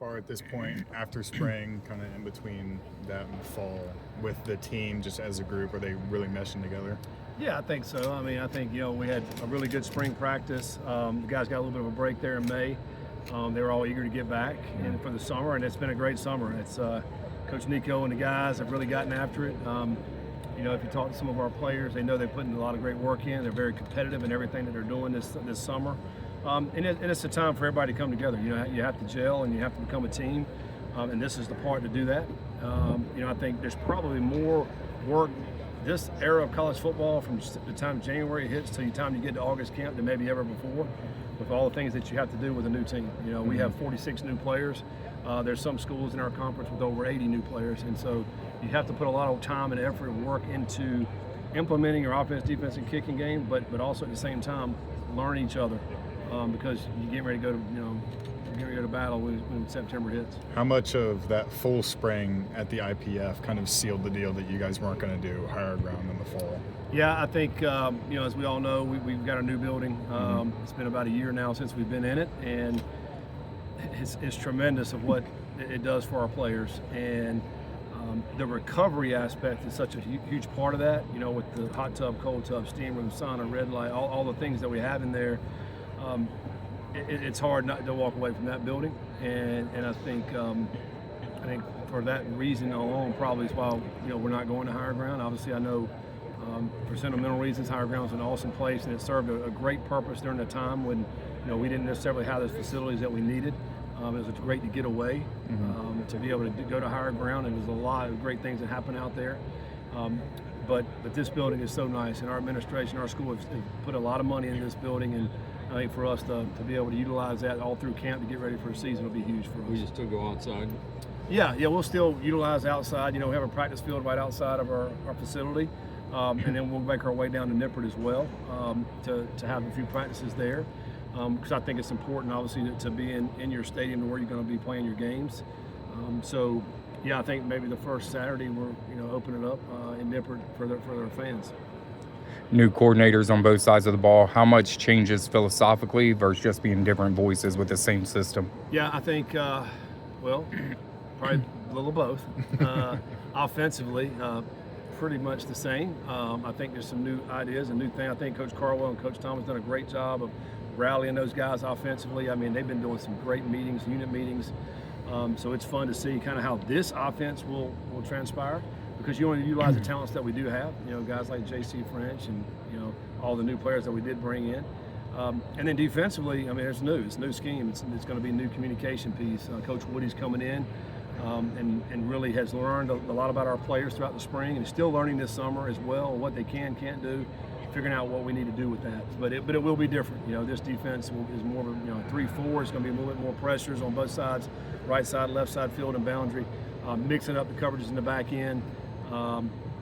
far at this point after spring, kind of in between that and the fall, with the team just as a group? Are they really meshing together? Yeah, I think so. I mean, I think, we had a really good spring practice. The guys got a little bit of a break there in May. They were all eager to get back and for the summer, and it's been a great summer. It's Coach Nico and the guys have really gotten after it. If you talk to some of our players, they know they put in a lot of great work in. They're very competitive in everything that they're doing this summer. And it's a time for everybody to come together. You have to gel and you have to become a team, and this is the part to do that. I think there's probably more work this era of college football from the time January hits to the time you get to August camp than maybe ever before, with all the things that you have to do with a new team. We have 46 new players. There's some schools in our conference with over 80 new players, and so you have to put a lot of time and effort and work into implementing your offense, defense, and kicking game, but also at the same time learn each other, because you get ready to go to battle when September hits. How much of that full spring at the IPF kind of sealed the deal that you guys weren't going to do higher ground in the fall? Yeah, I think, as we all know, we've got a new building. It's been about a year now since we've been in it, and it's tremendous of what it does for our players. And the recovery aspect is such a huge part of that, with the hot tub, cold tub, steam room, sauna, red light, all the things that we have in there. It's hard not to walk away from that building, and I think for that reason alone probably is why we're not going to higher ground. Obviously, I know for sentimental reasons, higher ground is an awesome place, and it served a great purpose during the time when we didn't necessarily have those facilities that we needed. It was great to get away, to be able to go to higher ground, and there's a lot of great things that happen out there. But this building is so nice, and our administration, our school have put a lot of money in this building, and I think for us to be able to utilize that all through camp to get ready for a season will be huge for us. Will you still go outside? Yeah, we'll still utilize outside. We have a practice field right outside of our facility, and then we'll make our way down to Nippert as well, to have a few practices there, because I think it's important, obviously, to be in your stadium where you're going to be playing your games. Yeah, I think maybe the first Saturday we're open it up in Nippert for their fans. New coordinators on both sides of the ball. How much changes philosophically versus just being different voices with the same system? Yeah, I think, probably a little of both. Offensively, pretty much the same. I think there's some new ideas, a new thing. I think Coach Carwell and Coach Thomas done a great job of rallying those guys offensively. I mean, they've been doing some great meetings, unit meetings. So it's fun to see kind of how this offense will transpire, because you want to utilize the talents that we do have, guys like J.C. French and, all the new players that we did bring in. And then defensively, I mean, it's new scheme. It's going to be a new communication piece. Coach Woody's coming in and really has learned a lot about our players throughout the spring, and is still learning this summer as well, what they can't do, figuring out what we need to do with that. But it will be different. This defense is more of a 3-4. It's going to be a little bit more pressures on both sides, right side, left side, field and boundary, mixing up the coverages in the back end.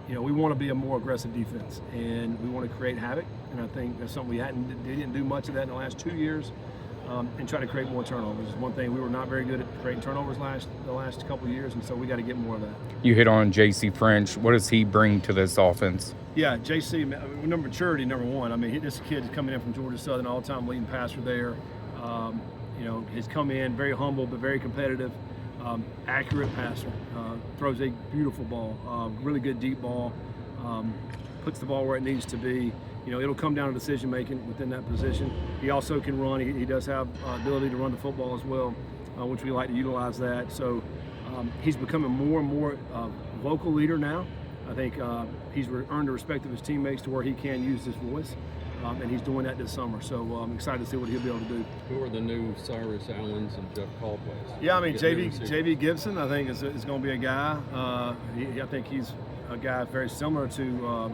We want to be a more aggressive defense, and we want to create havoc. And I think that's something we didn't do much of that in the last 2 years, and try to create more turnovers. One thing, we were not very good at creating turnovers the last couple of years, and so we got to get more of that. You hit on J.C. French. What does he bring to this offense? Yeah, J.C., maturity, number one. I mean, this kid is coming in from Georgia Southern, all-time leading passer there. He's come in very humble but very competitive. Accurate passer, throws a beautiful ball, really good deep ball, puts the ball where it needs to be. It'll come down to decision making within that position. He also can run. He does have ability to run the football as well, which we like to utilize that. So he's becoming more and more vocal leader now. I think he's earned the respect of his teammates to where he can use his voice. And he's doing that this summer, so I'm excited to see what he'll be able to do. Who are the new Cyrus Allens and Jeff Caldwells? Yeah, I mean, JV Gibson, I think, is going to be a guy. I think he's a guy very similar to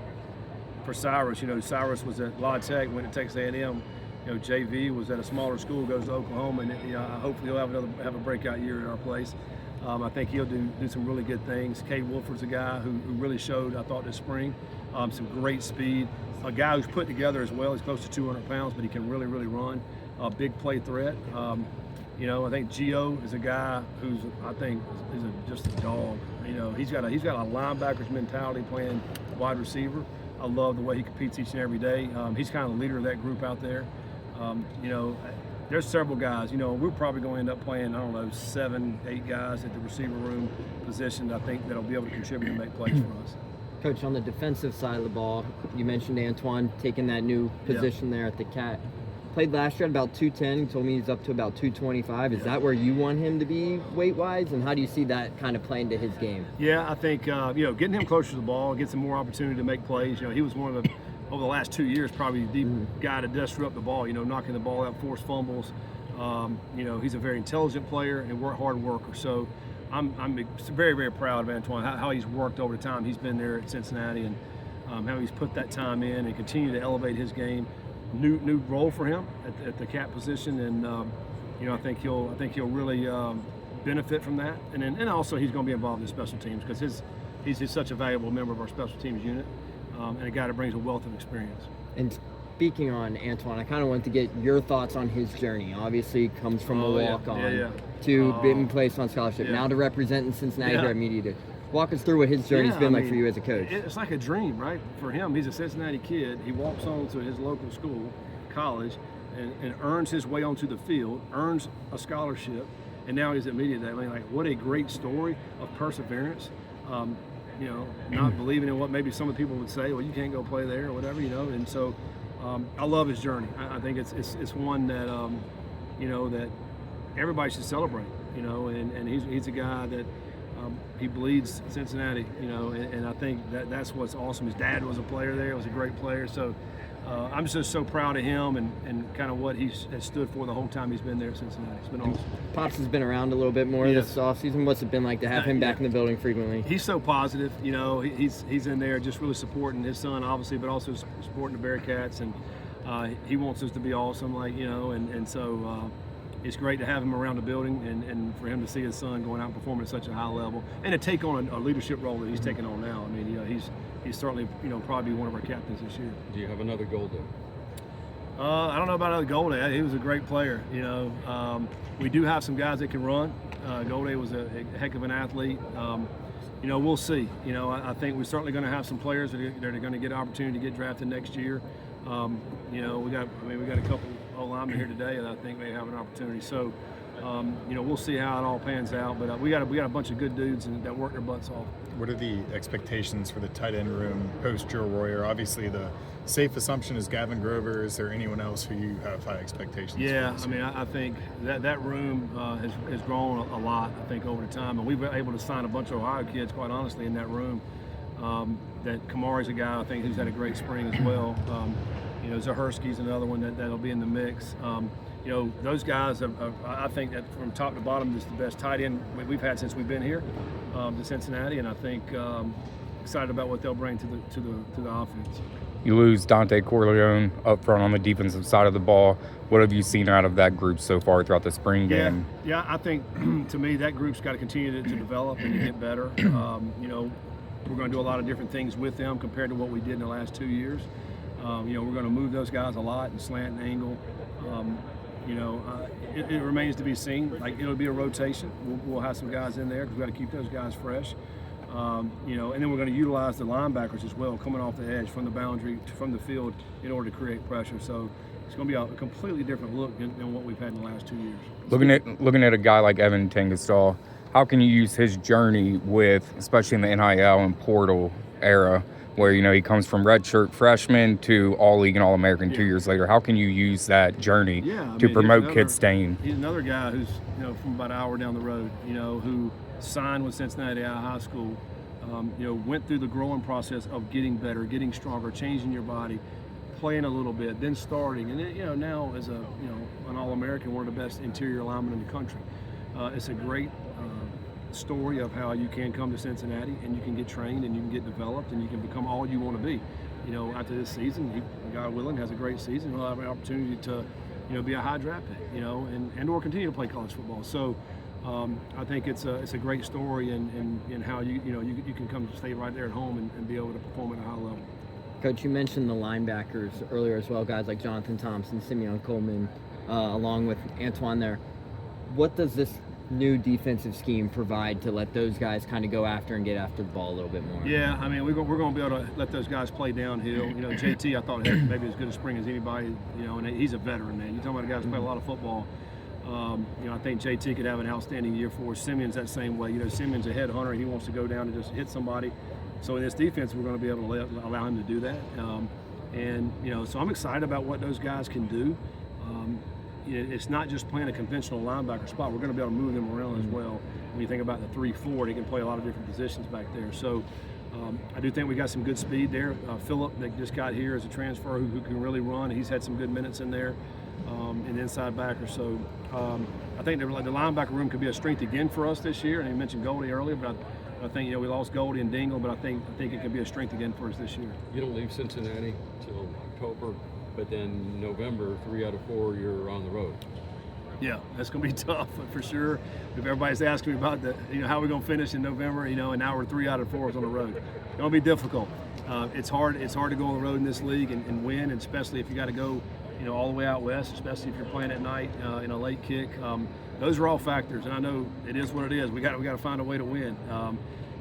for Cyrus. Cyrus was at La Tech, went to Texas A&M. JV was at a smaller school, goes to Oklahoma, and hopefully he'll have a breakout year at our place. I think he'll do some really good things. Cade Wolford's a guy who really showed, I thought, this spring, some great speed. A guy who's put together as well. He's close to 200 pounds, but he can really, really run. A big play threat. I think Gio is a guy who's, I think, is just a dog. He's got a linebacker's mentality playing wide receiver. I love the way he competes each and every day. He's kind of the leader of that group out there. there's several guys. You know, we're probably going to end up playing, I don't know, 7, 8 guys at the receiver room position. I think that'll be able to contribute and make plays for us. Coach, on the defensive side of the ball, you mentioned Antoine taking that new position there at the Cat. Played last year at about 210. He told me he's up to about 225. Is that where you want him to be weight-wise? And how do you see that kind of playing to his game? Yeah, I think, getting him closer to the ball, gets him more opportunity to make plays. You know, he was one of the, over the last 2 years, probably the guy to disrupt the ball, knocking the ball out, force fumbles. He's a very intelligent player and hard worker. So I'm very, very proud of Antoine, how he's worked over the time he's been there at Cincinnati, and how he's put that time in and continue to elevate his game. New role for him at the Cat position, and I think he'll really benefit from that. And also he's going to be involved in special teams because he's such a valuable member of our special teams unit, and a guy that brings a wealth of experience. And speaking on Antoine, I kind of want to get your thoughts on his journey. Obviously, he comes from a walk-on to being placed on scholarship, now to represent in Cincinnati here at Media Day. Walk us through what his journey's been like for you as a coach. It's like a dream, right? For him, he's a Cincinnati kid. He walks on to his local school, college, and earns his way onto the field, earns a scholarship, and now he's at Media Day. I mean, like, what a great story of perseverance. Not believing in what maybe some of the people would say, well, you can't go play there or whatever, And so I love his journey. I think it's one that, that everybody should celebrate, and he's a guy that, he bleeds Cincinnati, and I think that's what's awesome. His dad was a player there, was a great player. So I'm just so proud of him and kind of what has stood for the whole time he's been there at Cincinnati. It's been awesome. Pops has been around a little bit more this offseason. What's it been like to have him back in the building frequently? He's so positive, he's in there just really supporting his son, obviously, but also supporting the Bearcats, and he wants us to be awesome, so it's great to have him around the building and for him to see his son going out and performing at such a high level and to take on a leadership role that he's taking on now. I mean, he's certainly, probably one of our captains this year. Do you have another goal there? I don't know about another Golday. He was a great player, We do have some guys that can run. Golday was a heck of an athlete. We'll see. I think we're certainly going to have some players that are going to get an opportunity to get drafted next year. We got a couple linemen here today that I think may have an opportunity. So, we'll see how it all pans out. But we got a bunch of good dudes that work their butts off. What are the expectations for the tight end room post Joe Royer? Obviously, the safe assumption is Gavin Grover. Is there anyone else who you have high expectations for? I think that room has grown a lot, I think, over the time. And we've been able to sign a bunch of Ohio kids, quite honestly, in that room. That Kamari's a guy, I think, who's had a great spring as well. Zahersky's another one that'll be in the mix. Those guys, I think that from top to bottom is the best tight end we've had since we've been here to Cincinnati, and I think excited about what they'll bring to the offense. You lose Dante Corleone up front on the defensive side of the ball. What have you seen out of that group so far throughout the spring game? Yeah, I think to me that group's got to continue to develop and to get better. We're going to do a lot of different things with them compared to what we did in the last 2 years. We're going to move those guys a lot and slant and angle. It remains to be seen. Like, it'll be a rotation. We'll have some guys in there because we've got to keep those guys fresh. And then we're going to utilize the linebackers as well, coming off the edge from the boundary, from the field, in order to create pressure. So it's going to be a completely different look than what we've had in the last 2 years. Looking at a guy like Evan Tangastal, how can you use his journey with, especially in the NIL and portal era, where he comes from redshirt freshman to All-League and All-American 2 years later? How can you use that journey to promote kid staying? He's another guy who's from about an hour down the road, who signed with Cincinnati out of high school, went through the growing process of getting better, getting stronger, changing your body, playing a little bit, then starting, and then now as an All-American, one of the best interior linemen in the country. It's a great story of how you can come to Cincinnati and you can get trained and you can get developed and you can become all you want to be. After this season, God willing, has a great season. He'll have an opportunity to, be a high draft pick, and or continue to play college football. So I think it's a great story and how you can come stay right there at home and be able to perform at a high level. Coach, you mentioned the linebackers earlier as well, guys like Jonathan Thompson, Simeon Coleman, along with Antoine there. What does this new defensive scheme provide to let those guys kind of go after and get after the ball a little bit more? Yeah, I mean, we're going to be able to let those guys play downhill. You know, JT, I thought had maybe as good a spring as anybody. You know, and he's a veteran, man. You're talking about a guy who's played a lot of football. You know, I think JT could have an outstanding year for us. Simeon's that same way. You know, Simeon's a headhunter, and he wants to go down and just hit somebody. So in this defense, we're going to be able to allow him to do that. And you know, so I'm excited about what those guys can do. It's not just playing a conventional linebacker spot. We're going to be able to move them around as well. When you think about the 3-4, they can play a lot of different positions back there. So I do think we got some good speed there. Phillip, that just got here as a transfer, who can really run. He's had some good minutes in there, and inside backer. So I think the linebacker room could be a strength again for us this year. And you mentioned Goldie earlier, but I think, you know, we lost Goldie and Dingle, but I think it could be a strength again for us this year. You don't leave Cincinnati till October, but then November, 3 out of 4, you're on the road. Yeah, that's going to be tough for sure. If everybody's asking me about how we're going to finish in November, you know, and now we're 3 out of 4 on the road. It's going to be difficult. It's hard to go on the road in this league and win, and especially if you got to go, you know, all the way out west, especially if you're playing at night in a late kick. Those are all factors, and I know it is what it is. We got to find a way to win.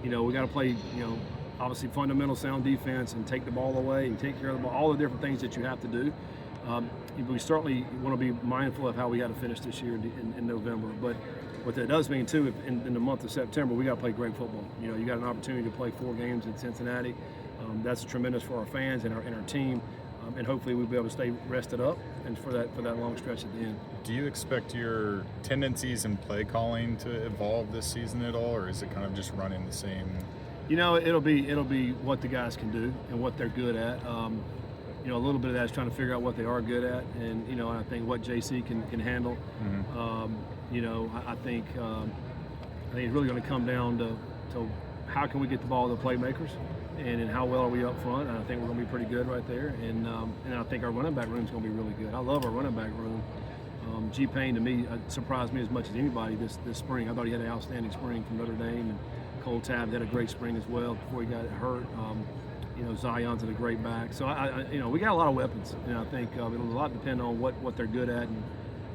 You know, we got to play, you know, obviously fundamental sound defense and take the ball away and take care of the ball, all the different things that you have to do. We certainly want to be mindful of how we got to finish this year in November. But what that does mean too, in the month of September, we got to play great football. You know, you got an opportunity to play 4 games in Cincinnati. That's tremendous for our fans and our team. And hopefully we'll be able to stay rested up and for that long stretch at the end. Do you expect your tendencies in play calling to evolve this season at all, or is it kind of just running the same? You know, it'll be what the guys can do and what they're good at. You know, a little bit of that is trying to figure out what they are good at, and you know, I think what JC can handle. Mm-hmm. You know, I think it's really going to come down to how can we get the ball to the playmakers, and how well are we up front. And I think we're going to be pretty good right there, and I think our running back room is going to be really good. I love our running back room. G. Payne to me surprised me as much as anybody this spring. I thought he had an outstanding spring from Notre Dame, and Cole Tabb had a great spring as well before he got hurt. You know, Zion's a great back. So you know, we got a lot of weapons, and I think it'll a lot depend on what they're good at and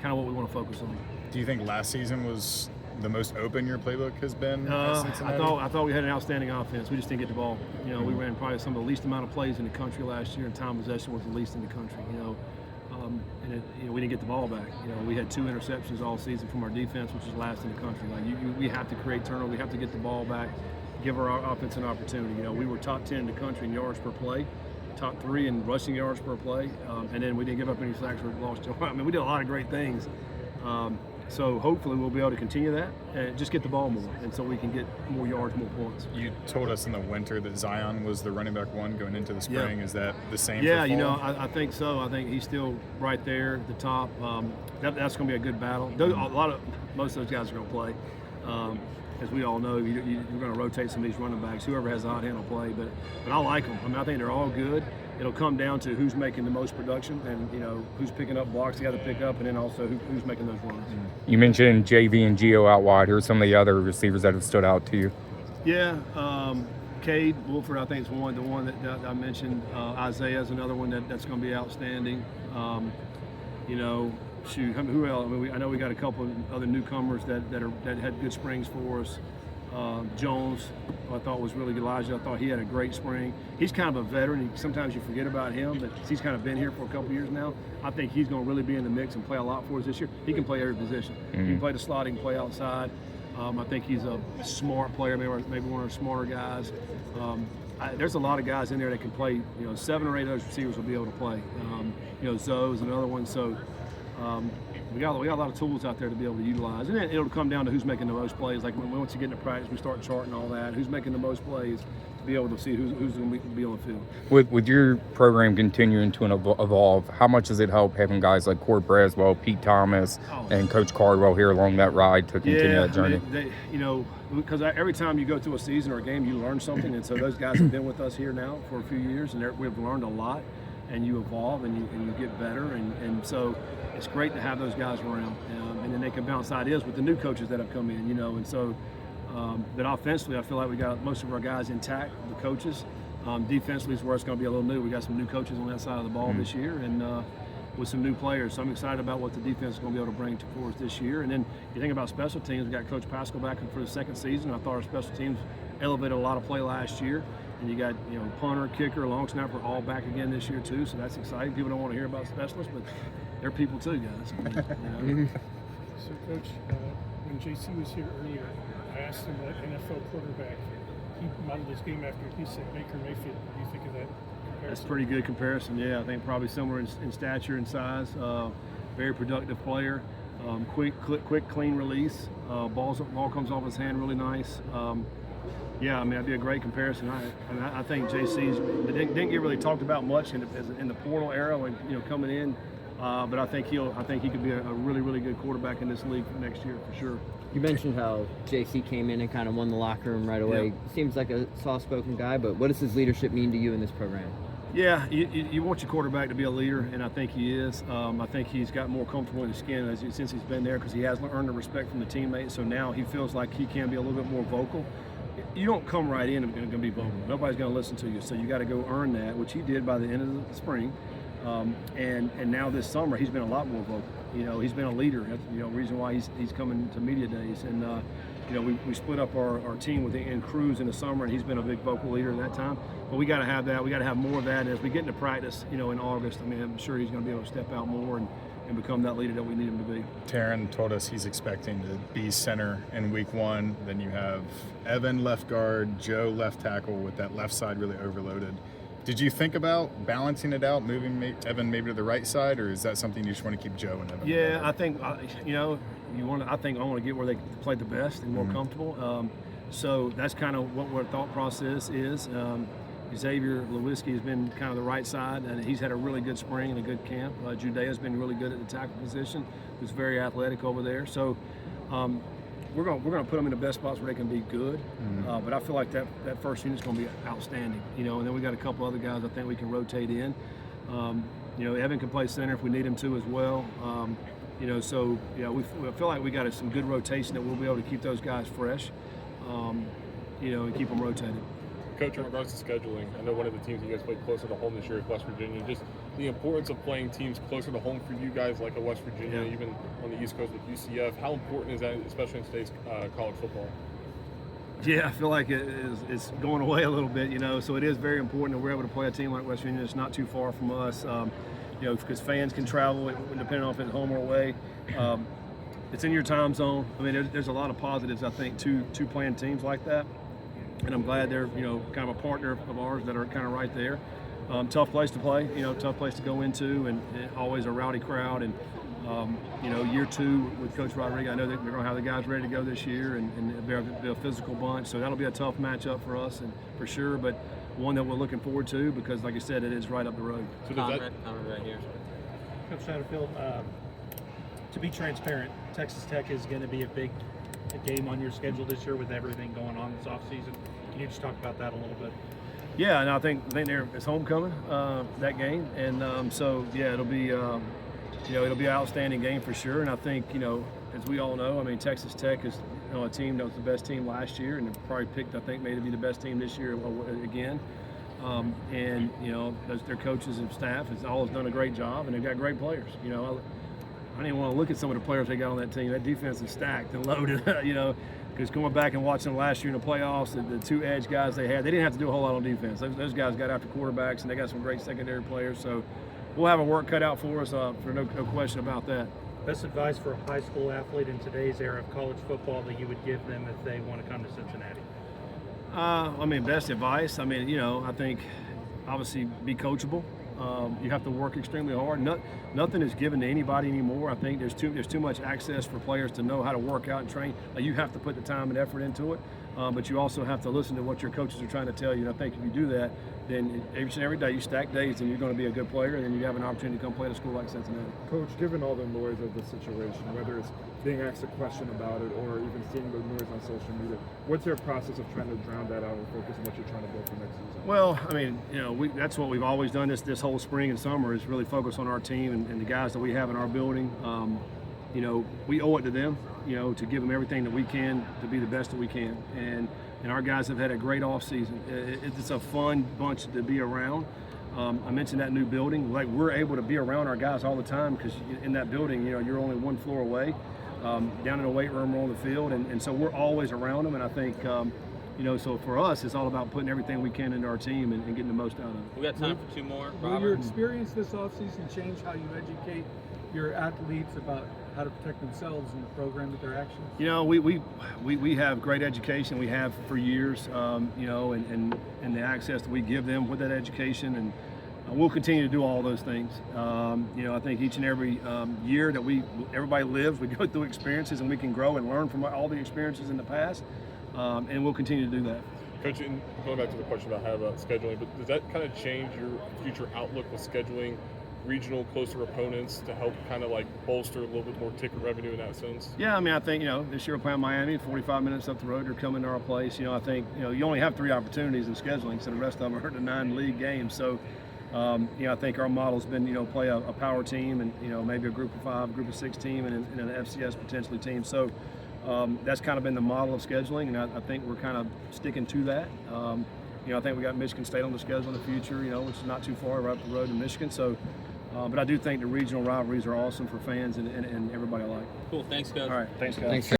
kind of what we want to focus on. Do you think last season was the most open your playbook has been at Cincinnati? I thought we had an outstanding offense. We just didn't get the ball. You know, we ran probably some of the least amount of plays in the country last year, and time possession was the least in the country. You know, and we didn't get the ball back. You know, we had 2 interceptions all season from our defense, which is last in the country. Like we have to create turnover. We have to get the ball back, give our offense an opportunity. You know, we were top 10 in the country in yards per play, top 3 in rushing yards per play, and then we didn't give up any sacks or lost. I mean, we did a lot of great things. So hopefully we'll be able to continue that and just get the ball more, and so we can get more yards, more points. You told us in the winter that Zion was the running back 1 going into the spring. Yeah. Is that the same? Yeah, for fall? You know, I think so. I think he's still right there at the top. That's going to be a good battle. Most of those guys are going to play. As we all know, you're going to rotate some of these running backs. Whoever has the hot hand will play, but I like them. I mean, I think they're all good. It'll come down to who's making the most production, and you know who's picking up blocks they got to pick up, and then also who's making those runs. You mentioned JV and Gio out wide. Who are some of the other receivers that have stood out to you? Yeah, Cade Wolford, I think is the one that I mentioned. Isaiah is another one that's going to be outstanding. You know, shoot, who else? I mean, I know we got a couple of other newcomers that had good springs for us. Jones, I thought was really good. Elijah, I thought he had a great spring. He's kind of a veteran. Sometimes you forget about him, but he's kind of been here for a couple years now. I think he's going to really be in the mix and play a lot for us this year. He can play every position. Mm-hmm. He can play the slot. He can play outside. I think he's a smart player, maybe one of our smarter guys. There's a lot of guys in there that can play. You know, 7 or 8 of those receivers will be able to play. You know, Zoe's another one. So we got a lot of tools out there to be able to utilize, and then it'll come down to who's making the most plays. Like once you get into practice, we start charting all that. Who's making the most plays to be able to see who's going to be on the field. With your program continuing to evolve, how much does it help having guys like Court Braswell, Pete Thomas, and Coach Cardwell here along that ride to continue that journey? I mean, you know, because every time you go through a season or a game, you learn something, and so those guys have been with us here now for a few years, and we've learned a lot, and you evolve and you get better, and so it's great to have those guys around, and then they can bounce ideas with the new coaches that have come in, you know, and so. But offensively, I feel like we got most of our guys intact, the coaches. Defensively is where it's going to be a little new. We got some new coaches on that side of the ball this year, and with some new players. So I'm excited about what the defense is going to be able to bring for us this year. And then you think about special teams, we got Coach Pascal back for the second season. I thought our special teams elevated a lot of play last year. And you got, punter, kicker, long snapper all back again this year too. So that's exciting. People don't want to hear about specialists, but they're people too, guys. So, Coach, when JC was here earlier, I asked him what NFL quarterback he modeled his game after. He said Baker Mayfield. What do you think of that comparison? That's a pretty good comparison. Yeah, I think probably similar in stature and size. Very productive player. Quick, clean release. Ball comes off his hand really nice. Yeah, I mean, that'd be a great comparison. I think JC's didn't get really talked about much in the portal era when coming in, but I think he could be a really, really good quarterback in this league for next year for sure. You mentioned how JC came in and kind of won the locker room right away. Yeah. Seems like a soft-spoken guy, but what does his leadership mean to you in this program? Yeah, you want your quarterback to be a leader, and I think he is. I think he's got more comfortable in his skin since he's been there because he has earned the respect from the teammates. So now he feels like he can be a little bit more vocal. You don't come right in and going to be vocal. Nobody's going to listen to you. So you got to go earn that, which he did by the end of the spring. And now this summer, he's been a lot more vocal. He's been a leader. That's reason why he's coming to media days. And we split up our team in Cruz in the summer, and he's been a big vocal leader at that time. But we got to have that. We got to have more of that as we get into practice. In August. I mean, I'm sure he's going to be able to step out more and become that leader that we need him to be. Taryn told us he's expecting to be center in week 1. Then you have Evan left guard, Joe left tackle with that left side really overloaded. Did you think about balancing it out, moving Evan maybe to the right side, or is that something you just want to keep Joe and Evan? Yeah, I think I want to get where they play the best and more comfortable. So that's kind of what our thought process is. Xavier Lewiski has been kind of the right side, and he's had a really good spring and a good camp. Judea's been really good at the tackle position. He's very athletic over there. So we're going to put them in the best spots where they can be good. But I feel like that first unit's going to be outstanding. And then we got a couple other guys I think we can rotate in. Evan can play center if we need him to as well. We feel like we got some good rotation that we'll be able to keep those guys fresh, and keep them rotated. Coach, in regards to scheduling, I know one of the teams you guys played closer to home this year is West Virginia. Just the importance of playing teams closer to home for you guys, like a West Virginia, even on the East Coast with UCF. How important is that, especially in today's college football? Yeah, I feel like it's going away a little bit, So it is very important that we're able to play a team like West Virginia. It's not too far from us, because fans can travel depending on if it's home or away. It's in your time zone. I mean, there's a lot of positives, I think, to playing teams like that. And I'm glad they're, kind of a partner of ours that are kind of right there. Tough place to play, tough place to go into, and always a rowdy crowd. And, year 2 with Coach Rodriguez, I know that they're going to have the guys ready to go this year, and it'll be a physical bunch. So that'll be a tough matchup for us, and for sure, but one that we're looking forward to because, like I said, it is right up the road. So does that right here? Coach Satterfield, to be transparent, Texas Tech is going to be a big game on your schedule this year with everything going on this offseason. Can you just talk about that a little bit? Yeah, and I think it's homecoming, that game, and it'll be it'll be an outstanding game for sure. And I think as we all know, I mean, Texas Tech is a team that was the best team last year, and they're probably picked, I think, maybe to be the best team this year again. Their coaches and staff has always done a great job, and they've got great players. I don't even want to look at some of the players they got on that team. That defense is stacked and loaded, because going back and watching them last year in the playoffs, the 2 edge guys they had, they didn't have to do a whole lot on defense. Those guys got after quarterbacks, and they got some great secondary players. So we'll have a work cut out for us, for no question about that. Best advice for a high school athlete in today's era of college football that you would give them if they want to come to Cincinnati? Best advice. I think obviously be coachable. You have to work extremely hard. Nothing is given to anybody anymore. I think there's too much access for players to know how to work out and train. You have to put the time and effort into it, but you also have to listen to what your coaches are trying to tell you. And I think if you do that, then every day you stack days, and you're going to be a good player, and then you have an opportunity to come play at a school like Cincinnati. Coach, given all the noise of the situation, whether it's being asked a question about it or even seeing the noise on social media, what's your process of trying to drown that out and focus on what you're trying to build for next season? Well, that's what we've always done this whole spring and summer is really focus on our team and the guys that we have in our building. We owe it to them, to give them everything that we can to be the best that we can. And our guys have had a great off season. It's a fun bunch to be around. I mentioned that new building. Like, we're able to be around our guys all the time because in that building, you're only one floor away. Down in the weight room or on the field, and so we're always around them. And I think, so for us, it's all about putting everything we can into our team and getting the most out of it. We got time for 2 more. Will your Robert? experience this offseason change how you educate your athletes about how to protect themselves in the program with their actions? We have great education. We have for years, and the access that we give them with that education, and we'll continue to do all those things. I think each and every year that everybody lives, we go through experiences, and we can grow and learn from all the experiences in the past, and we'll continue to do that. Coach, and going back to the question about scheduling, but does that kind of change your future outlook with scheduling regional closer opponents to help kind of like bolster a little bit more ticket revenue in that sense? Yeah, I think, this year we're playing Miami, 45 minutes up the road, they're coming to our place. I think, you only have 3 opportunities in scheduling, so the rest of them are the 9 league games. So, I think our model's been, play a power team and, maybe a group of 5, group of 6 team and an FCS potentially team. So that's kind of been the model of scheduling, and I think we're kind of sticking to that. I think we got Michigan State on the schedule in the future, which is not too far, right up the road in Michigan. So, but I do think the regional rivalries are awesome for fans and everybody alike. Cool. Thanks, Coach. All right. Thanks, guys. Thanks.